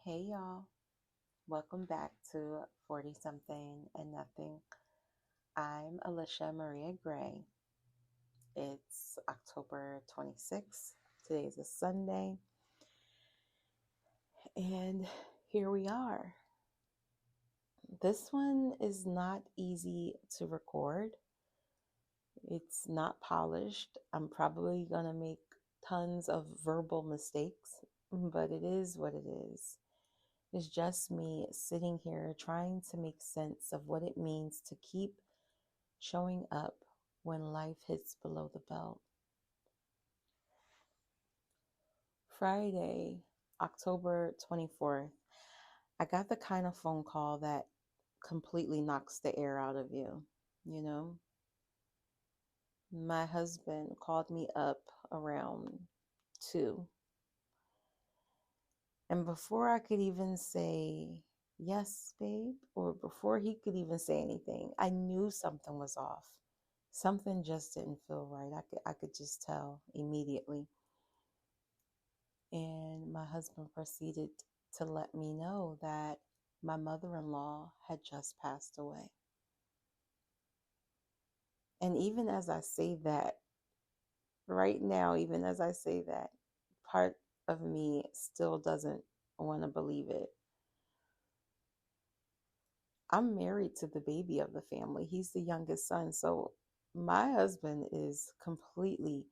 Hey y'all, welcome back to 40 something and nothing. I'm Elisha Maria Grey. It's October 26th. Today is a Sunday, and here we are. This one is not easy to record. It's not polished. I'm probably going to make tons of verbal mistakes, but it is what it is. It's just me sitting here trying to make sense of what it means to keep showing up when life hits below the belt. Friday, October 24th, I got the kind of phone call that completely knocks the air out of you. You know, my husband called me up around 2. And before I could even say, yes, babe, or before he could even say anything, I knew something was off. Something just didn't feel right. I could just tell immediately. And my husband proceeded to let me know that my mother-in-law had just passed away. And even as I say that, right now, even as I say that, part of me still doesn't want to believe it. I'm married to the baby of the family. He's the youngest son. So my husband is completely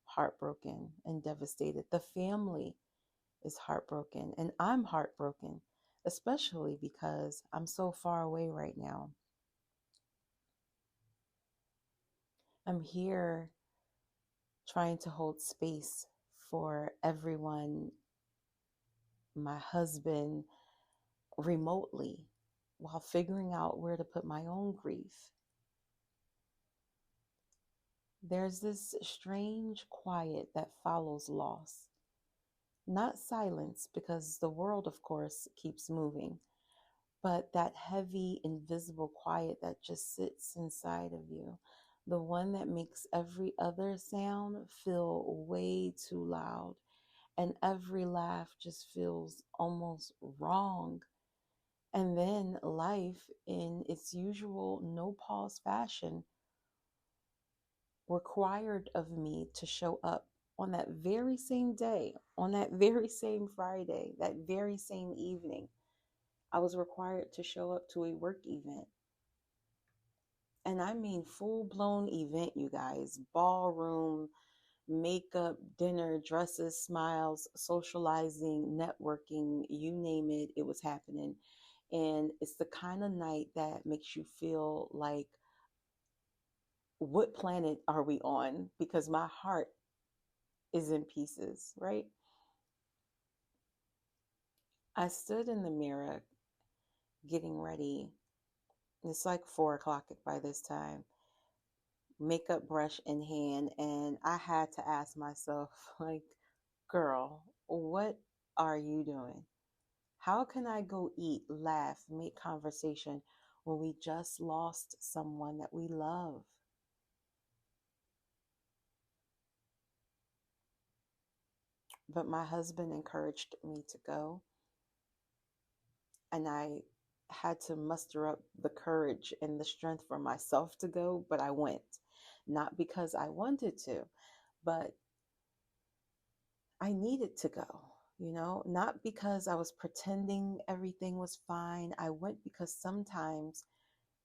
heartbroken and devastated. The family is heartbroken, and I'm heartbroken, especially because I'm so far away right now. I'm here trying to hold space for everyone, my husband, remotely, while figuring out where to put my own grief. There's this strange quiet that follows loss. Not silence, because the world, of course, keeps moving, but that heavy, invisible quiet that just sits inside of you. The one that makes every other sound feel way too loud, and every laugh just feels almost wrong. And then life, in its usual no pause fashion, required of me to show up on that very same day, on that very same Friday, that very same evening. I was required to show up to a work event. And I mean full blown event, you guys. Ballroom, makeup, dinner, dresses, smiles, socializing, networking, you name it, it was happening. And it's the kind of night that makes you feel like, what planet are we on? Because my heart is in pieces, right? I stood in the mirror getting ready. It's like 4 o'clock by this time, makeup brush in hand, and I had to ask myself, like, girl, what are you doing? How can I go eat, laugh, make conversation when we just lost someone that we love? But my husband encouraged me to go, and I had to muster up the courage and the strength for myself to go, but I went. Not because I wanted to, but I needed to go, not because I was pretending everything was fine. I went because sometimes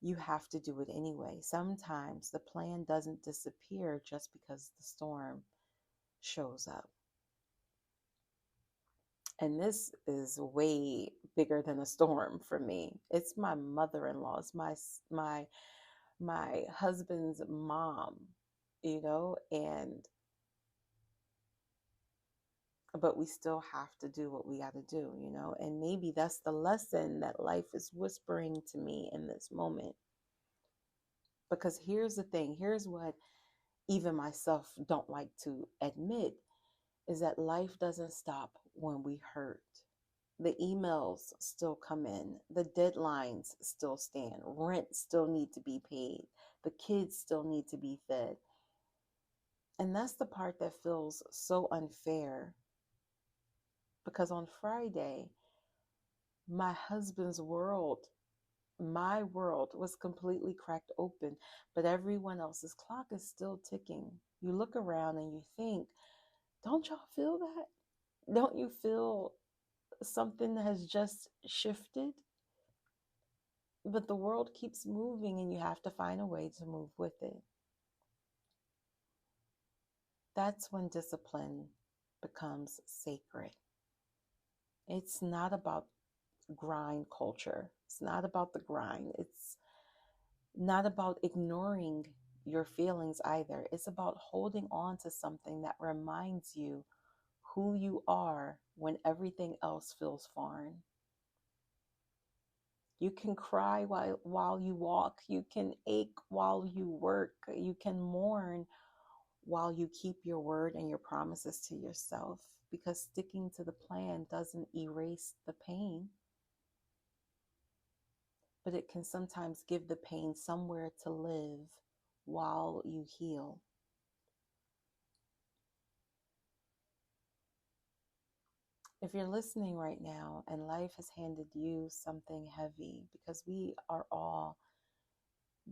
you have to do it anyway. Sometimes the plan doesn't disappear just because the storm shows up. And this is way bigger than a storm for me. It's my mother-in-law. It's my husband's mom, and but we still have to do what we got to do, and maybe that's the lesson that life is whispering to me in this moment. Because here's the thing, here's what even myself don't like to admit, is that life doesn't stop when we hurt. The emails still come in, the deadlines still stand, rent still need to be paid, the kids still need to be fed. And that's the part that feels so unfair, because on Friday, My husband's world, my world was completely cracked open, but everyone else's clock is still ticking. You look around and you think, don't y'all feel that? Don't you feel something has just shifted? But the world keeps moving and you have to find a way to move with it. That's when discipline becomes sacred. It's not about grind culture. It's not about the grind. It's not about ignoring your feelings either. It's about holding on to something that reminds you who you are when everything else feels foreign. You can cry while you walk. You can ache while you work. You can mourn while you keep your word and your promises to yourself, because sticking to the plan doesn't erase the pain, but it can sometimes give the pain somewhere to live while you heal. If you're listening right now and life has handed you something heavy, because we are all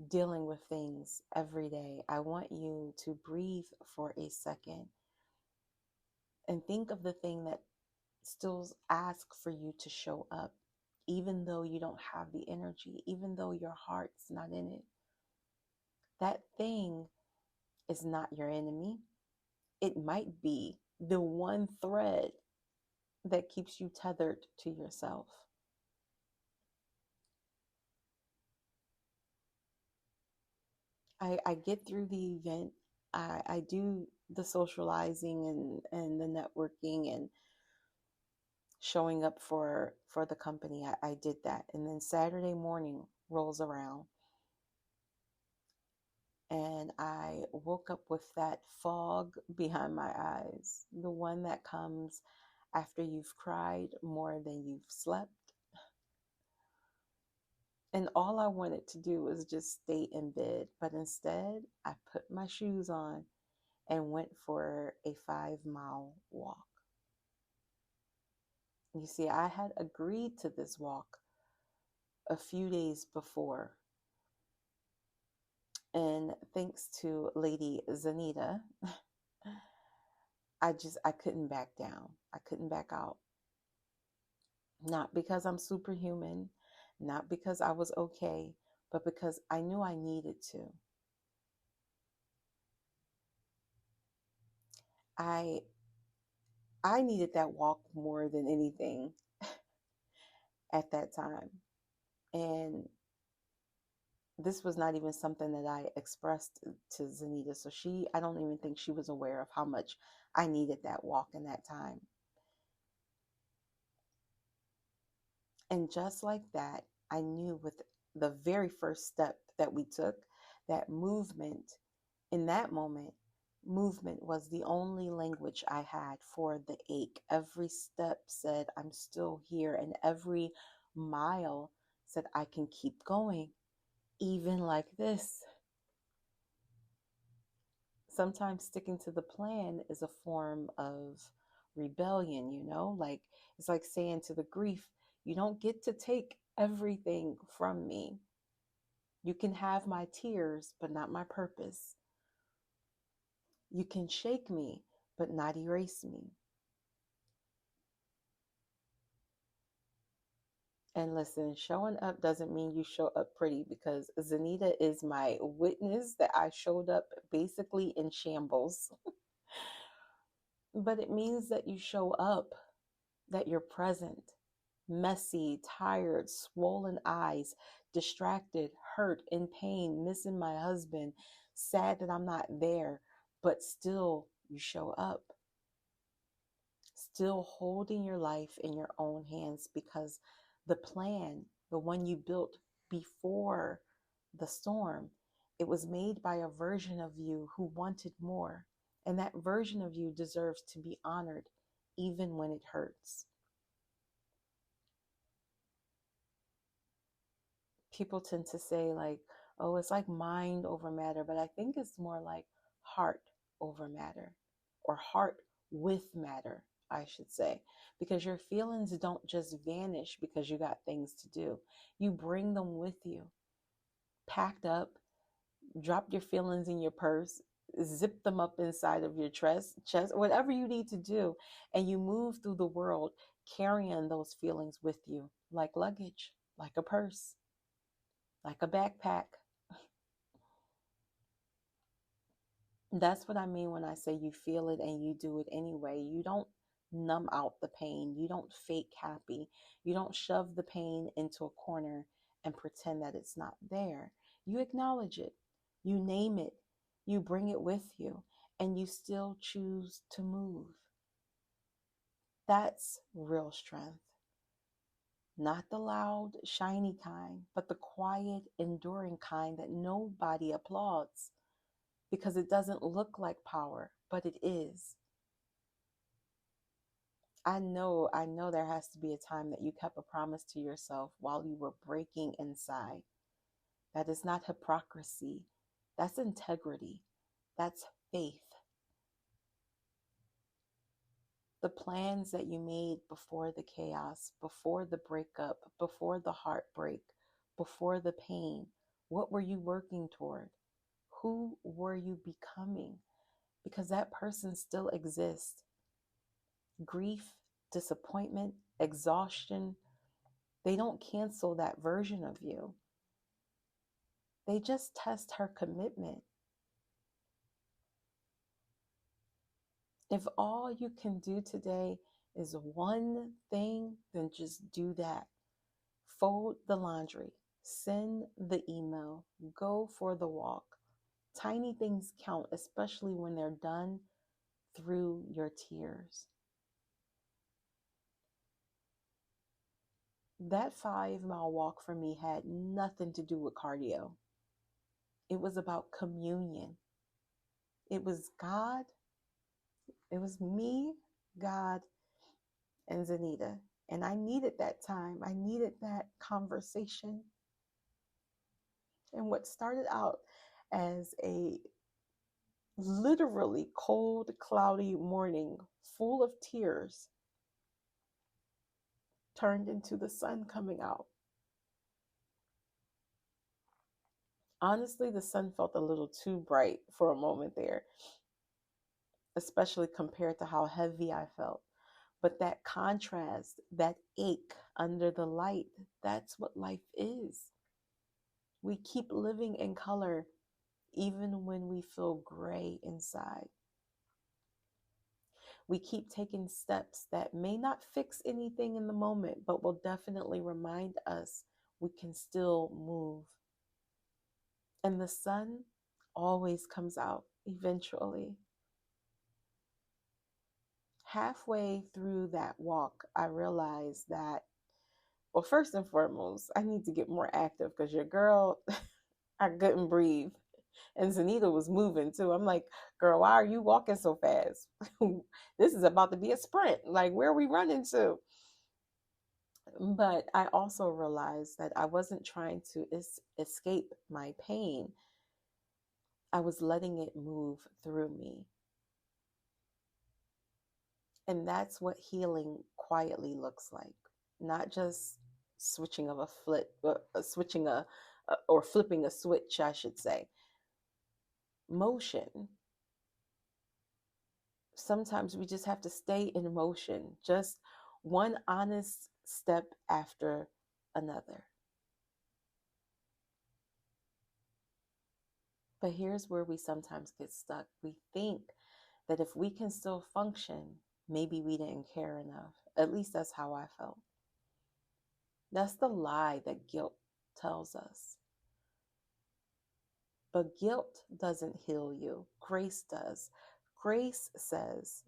dealing with things every day, I want you to breathe for a second and think of the thing that still asks for you to show up, even though you don't have the energy, even though your heart's not in it. That thing is not your enemy. It might be the one thread that keeps you tethered to yourself. I get through the event. I do the socializing and the networking and showing up for the company. I did that. And then Saturday morning rolls around and I woke up with that fog behind my eyes, the one that comes after you've cried more than you've slept. And all I wanted to do was just stay in bed. But instead, I put my shoes on and went for a 5-mile walk. You see, I had agreed to this walk a few days before. And thanks to Lady Zanita, I couldn't back down. I couldn't back out. Not because I'm superhuman, not because I was okay, but because I knew I needed to. I needed that walk more than anything at that time. And this was not even something that I expressed to Zanita. So I don't even think she was aware of how much I needed that walk in that time. And just like that, I knew with the very first step that we took, that movement, in that moment, movement was the only language I had for the ache. Every step said, I'm still here. And every mile said, I can keep going, even like this. Sometimes sticking to the plan is a form of rebellion, like it's like saying to the grief, you don't get to take everything from me. You can have my tears, but not my purpose. You can shake me, but not erase me. And listen, showing up doesn't mean you show up pretty, because Zanita is my witness that I showed up basically in shambles. But it means that you show up, that you're present, messy, tired, swollen eyes, distracted, hurt, in pain, missing my husband, sad that I'm not there, but still you show up. Still holding your life in your own hands, because the plan, the one you built before the storm, it was made by a version of you who wanted more. And that version of you deserves to be honored, even when it hurts. People tend to say, like, oh, it's like mind over matter, but I think it's more like heart over matter, or heart with matter. I should say, because your feelings don't just vanish because you got things to do. You bring them with you, packed up, drop your feelings in your purse, zip them up inside of your chest, whatever you need to do. And you move through the world carrying those feelings with you like luggage, like a purse, like a backpack. That's what I mean when I say you feel it and you do it anyway. You don't numb out the pain. You don't fake happy. You don't shove the pain into a corner and pretend that it's not there. You acknowledge it. You name it. You bring it with you, and you still choose to move. That's real strength. Not the loud, shiny kind, but the quiet, enduring kind that nobody applauds because it doesn't look like power, but it is. I know there has to be a time that you kept a promise to yourself while you were breaking inside. That is not hypocrisy. That's integrity. That's faith. The plans that you made before the chaos, before the breakup, before the heartbreak, before the pain, what were you working toward? Who were you becoming? Because that person still exists. Grief, disappointment, exhaustion, they don't cancel that version of you. They just test her commitment. If all you can do today is one thing, then just do that. Fold the laundry, send the email, go for the walk. Tiny things count, especially when they're done through your tears. That 5-mile walk for me had nothing to do with cardio. It was about communion. It was God. It was me, God, and Zanita. And I needed that time. I needed that conversation. And what started out as a literally cold, cloudy morning full of tears turned into the sun coming out. Honestly, the sun felt a little too bright for a moment there, especially compared to how heavy I felt. But that contrast, that ache under the light, that's what life is. We keep living in color even when we feel gray inside. We keep taking steps that may not fix anything in the moment, but will definitely remind us we can still move. And the sun always comes out eventually. Halfway through that walk, I realized that, well, first and foremost, I need to get more active because your girl, I couldn't breathe. And Zanita was moving too. I'm like, girl, why are you walking so fast? This is about to be a sprint. Like, where are we running to? But I also realized that I wasn't trying to escape my pain. I was letting it move through me. And that's what healing quietly looks like. Not just switching of a flip, or flipping a switch, I should say. Motion. Sometimes we just have to stay in motion, just one honest step after another. But here's where we sometimes get stuck. We think that if we can still function, maybe we didn't care enough. At least that's how I felt. That's the lie that guilt tells us. But guilt doesn't heal you. Grace does. Grace says,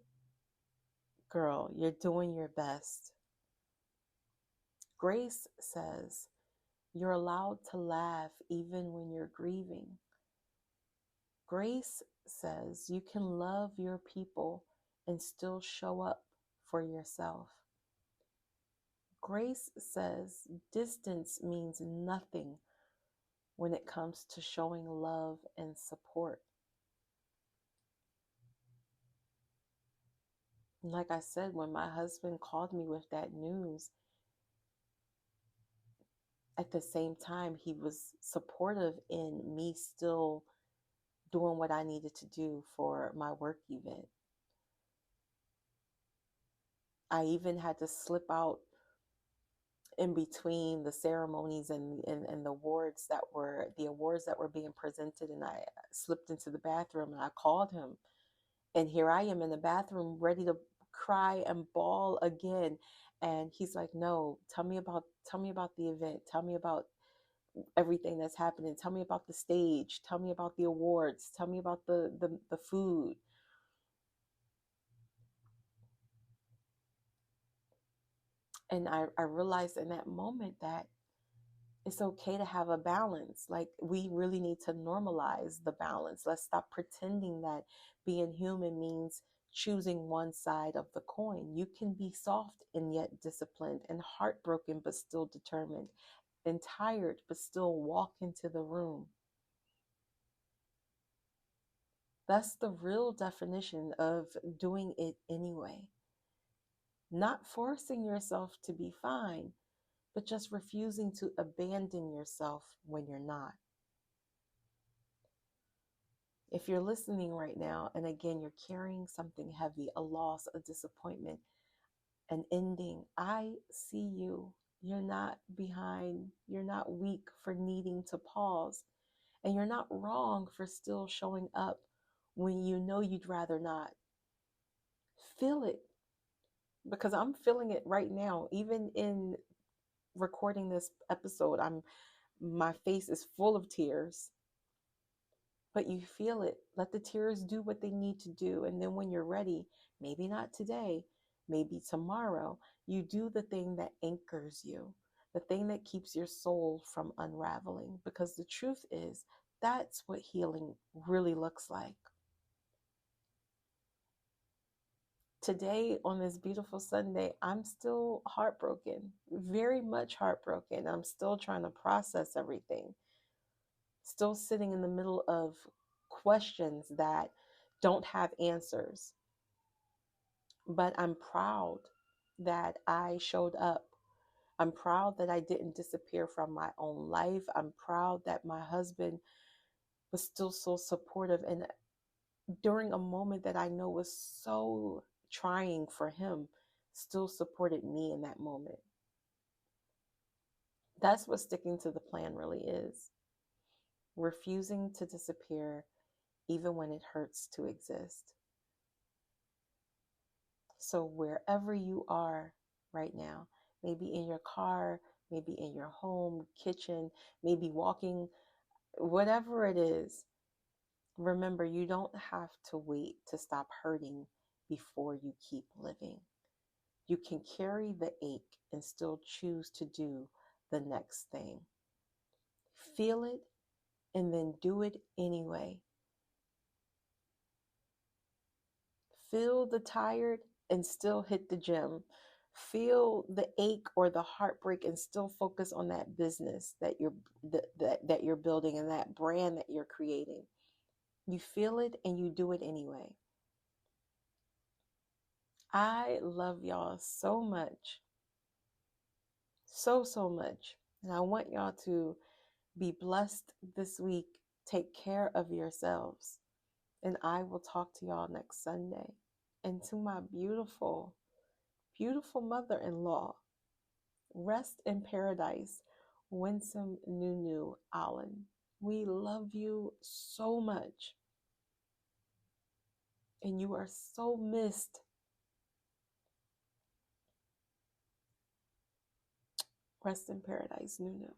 girl, you're doing your best. Grace says, you're allowed to laugh even when you're grieving. Grace says you can love your people and still show up for yourself. Grace says distance means nothing when it comes to showing love and support. Like I said, when my husband called me with that news, at the same time, he was supportive in me still doing what I needed to do for my work event. I even had to slip out in between the ceremonies and the awards that were being presented, and I slipped into the bathroom and I called him, and here I am in the bathroom ready to cry and bawl again, and he's like, no, tell me about the event, tell me about everything that's happening, tell me about the stage, tell me about the awards, tell me about the food. And I realized in that moment that it's okay to have a balance. Like, we really need to normalize the balance. Let's stop pretending that being human means choosing one side of the coin. You can be soft and yet disciplined, and heartbroken but still determined, and tired but still walk into the room. That's the real definition of doing it anyway. Not forcing yourself to be fine, but just refusing to abandon yourself when you're not. If you're listening right now, and again, you're carrying something heavy, a loss, a disappointment, an ending, I see you. You're not behind. You're not weak for needing to pause. And you're not wrong for still showing up when you know you'd rather not. Feel it, because I'm feeling it right now. Even in recording this episode, my face is full of tears. But you feel it. Let the tears do what they need to do. And then when you're ready, maybe not today, maybe tomorrow, you do the thing that anchors you, the thing that keeps your soul from unraveling. Because the truth is, that's what healing really looks like. Today, on this beautiful Sunday, I'm still heartbroken, very much heartbroken. I'm still trying to process everything, still sitting in the middle of questions that don't have answers. But I'm proud that I showed up. I'm proud that I didn't disappear from my own life. I'm proud that my husband was still so supportive. And during a moment that I know was so trying for him, still supported me in that moment. That's what sticking to the plan really is. Refusing to disappear even when it hurts to exist. So wherever you are right now, maybe in your car, maybe in your home, kitchen, maybe walking, whatever it is, remember, you don't have to wait to stop hurting before you keep living. You can carry the ache and still choose to do the next thing. Feel it and then do it anyway. Feel the tired and still hit the gym. Feel the ache or the heartbreak and still focus on that business that you're building and that brand that you're creating. You feel it and you do it anyway. I love y'all so much. So much. And I want y'all to be blessed this week. Take care of yourselves. And I will talk to y'all next Sunday. And to my beautiful, beautiful mother-in-law, rest in paradise, Winsome NuNu Allen. We love you so much. And you are so missed. Rest in paradise, NuNu.